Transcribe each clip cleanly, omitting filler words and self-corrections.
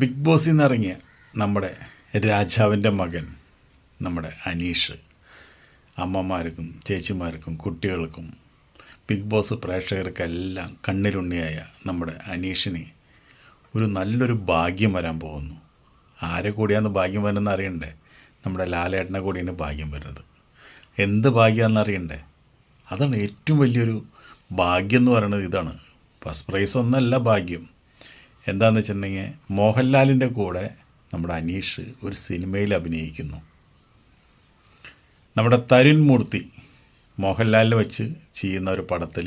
Big ബോസിൽ നിന്ന് ഇറങ്ങിയ നമ്മുടെ രാജാവിൻ്റെ മകൻ നമ്മുടെ അനീഷ് അമ്മമാർക്കും ചേച്ചിമാർക്കും കുട്ടികൾക്കും ബിഗ് ബോസ് പ്രേക്ഷകർക്കെല്ലാം കണ്ണിലുണ്ണിയായ നമ്മുടെ അനീഷിന് ഒരു നല്ലൊരു ഭാഗ്യം വരാൻ പോകുന്നു. ആരെ കൂടിയാന്ന് ഭാഗ്യം വരുന്നത് അറിയണ്ടേ? നമ്മുടെ ലാലേട്ടനെ കൂടിയാണ് ഭാഗ്യം വരുന്നത്. എന്ത് ഭാഗ്യമാണെന്ന് അറിയണ്ടേ? അതാണ് ഏറ്റവും വലിയൊരു ഭാഗ്യം എന്ന് പറയുന്നത്. ഇതാണ് ഫസ്റ്റ് പ്രൈസ് ഒന്നല്ല ഭാഗ്യം. എന്താണെന്ന് വെച്ചിട്ടുണ്ടെങ്കിൽ മോഹൻലാലിൻ്റെ കൂടെ നമ്മുടെ അനീഷ് ഒരു സിനിമയിൽ അഭിനയിക്കുന്നു. നമ്മുടെ തരുൺ മൂർത്തി മോഹൻലാലിനെ വെച്ച് ചെയ്യുന്ന ഒരു പടത്തിൽ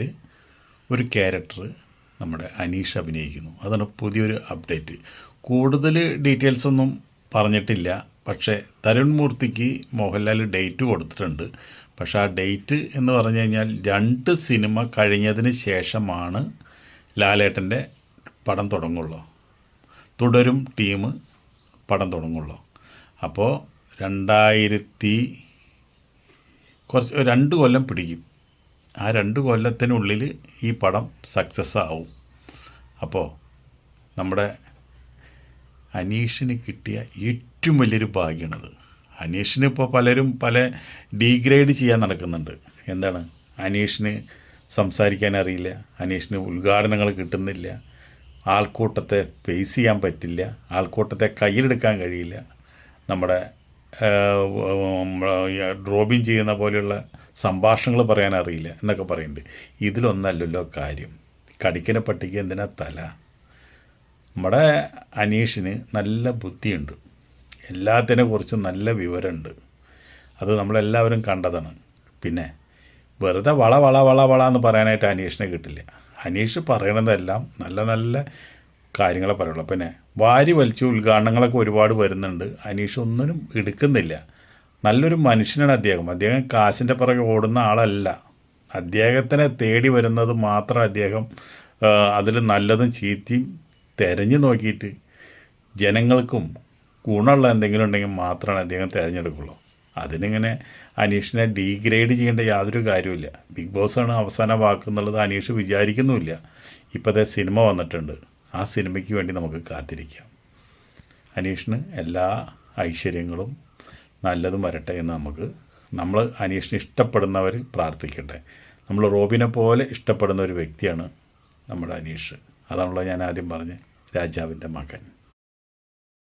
ഒരു ക്യാരക്ടർ നമ്മുടെ അനീഷ് അഭിനയിക്കുന്നു. അതാണ് പുതിയൊരു അപ്ഡേറ്റ്. കൂടുതൽ ഡീറ്റെയിൽസ് ഒന്നും പറഞ്ഞിട്ടില്ല. പക്ഷേ തരുൺ മൂർത്തിക്ക് മോഹൻലാൽ ഡേറ്റ് കൊടുത്തിട്ടുണ്ട്. പക്ഷേ ആ ഡേറ്റ് എന്ന് പറഞ്ഞു കഴിഞ്ഞാൽ 2 സിനിമ കഴിഞ്ഞതിന് ശേഷമാണ് ലാലേട്ടൻ്റെ പടം തുടങ്ങുള്ളൂ. തുടരും ടീം പടം തുടങ്ങുള്ളൂ. അപ്പോൾ 2 കൊല്ലം പിടിക്കും. ആ 2 കൊല്ലത്തിനുള്ളിൽ ഈ പടം സക്സസ് ആവും. അപ്പോൾ നമ്മുടെ അനീഷിന് കിട്ടിയ ഏറ്റവും വലിയൊരു ഭാഗ്യമാണത്. അനീഷിന് ഇപ്പോൾ പലരും പല ഡീഗ്രേഡ് ചെയ്യാൻ നടക്കുന്നുണ്ട്. എന്താണ്? അനീഷിന് സംസാരിക്കാൻ അറിയില്ല, അനീഷിന് ഉദ്ഘാടനങ്ങൾ കിട്ടുന്നില്ല, ആൾക്കൂട്ടത്തെ ഫേസ് ചെയ്യാൻ പറ്റില്ല, ആൾക്കൂട്ടത്തെ കയ്യിലെടുക്കാൻ കഴിയില്ല, നമ്മുടെ റോബിൻ ചെയ്യുന്ന പോലെയുള്ള സംഭാഷണങ്ങൾ പറയാൻ അറിയില്ല എന്നൊക്കെ പറയുന്നുണ്ട്. ഇതിലൊന്നല്ലല്ലോ കാര്യം. കടിക്കനെ പട്ടിക്ക് എന്തിനാ തല? നമ്മുടെ അനീഷിന് നല്ല ബുദ്ധിയുണ്ട്, എല്ലാത്തിനെക്കുറിച്ചും നല്ല വിവരമുണ്ട്. അത് നമ്മളെല്ലാവരും കണ്ടതാണ്. പിന്നെ വെറുതെ വള എന്ന് പറയാനായിട്ട് അനീഷിനെ കിട്ടില്ല. അനീഷ് പറയണതെല്ലാം നല്ല നല്ല കാര്യങ്ങളെ പറയുള്ളൂ. പിന്നെ വാരി വലിച്ച് ഉദ്ഘാടനങ്ങളൊക്കെ ഒരുപാട് വരുന്നുണ്ട്. അനീഷ് ഒന്നിനും എടുക്കുന്നില്ല. നല്ലൊരു മനുഷ്യനാണ് അദ്ദേഹം. അദ്ദേഹം കാശിൻ്റെ പുറകെ ഓടുന്ന ആളല്ല. അദ്ദേഹത്തിനെ തേടി വരുന്നത് മാത്രം അദ്ദേഹം അതിൽ നല്ലതും ചീത്തയും തിരഞ്ഞു നോക്കിയിട്ട് ജനങ്ങൾക്കും ഗുണമുള്ള എന്തെങ്കിലും ഉണ്ടെങ്കിൽ മാത്രമാണ് അദ്ദേഹം തിരഞ്ഞെടുക്കുള്ളൂ. അതിനിങ്ങനെ അനീഷിനെ ഡീഗ്രേഡ് ചെയ്യേണ്ട യാതൊരു കാര്യമില്ല. ബിഗ് ബോസാണ് അവസാന വാക്കെന്നുള്ളത് അനീഷ് വിചാരിക്കുന്നുമില്ല. ഇപ്പോഴത്തെ സിനിമ വന്നിട്ടുണ്ട്. ആ സിനിമയ്ക്ക് വേണ്ടി നമുക്ക് കാത്തിരിക്കാം. അനീഷിന് എല്ലാ ഐശ്വര്യങ്ങളും നല്ലതും വരട്ടെ എന്ന് നമ്മൾ അനീഷിനെ ഇഷ്ടപ്പെടുന്നവർ പ്രാർത്ഥിക്കട്ടെ. നമ്മൾ റോബിനെ പോലെ ഇഷ്ടപ്പെടുന്ന ഒരു വ്യക്തിയാണ് നമ്മുടെ അനീഷ്. അതാണല്ലോ ഞാൻ ആദ്യം പറഞ്ഞ രാജാവിൻ്റെ മകൻ.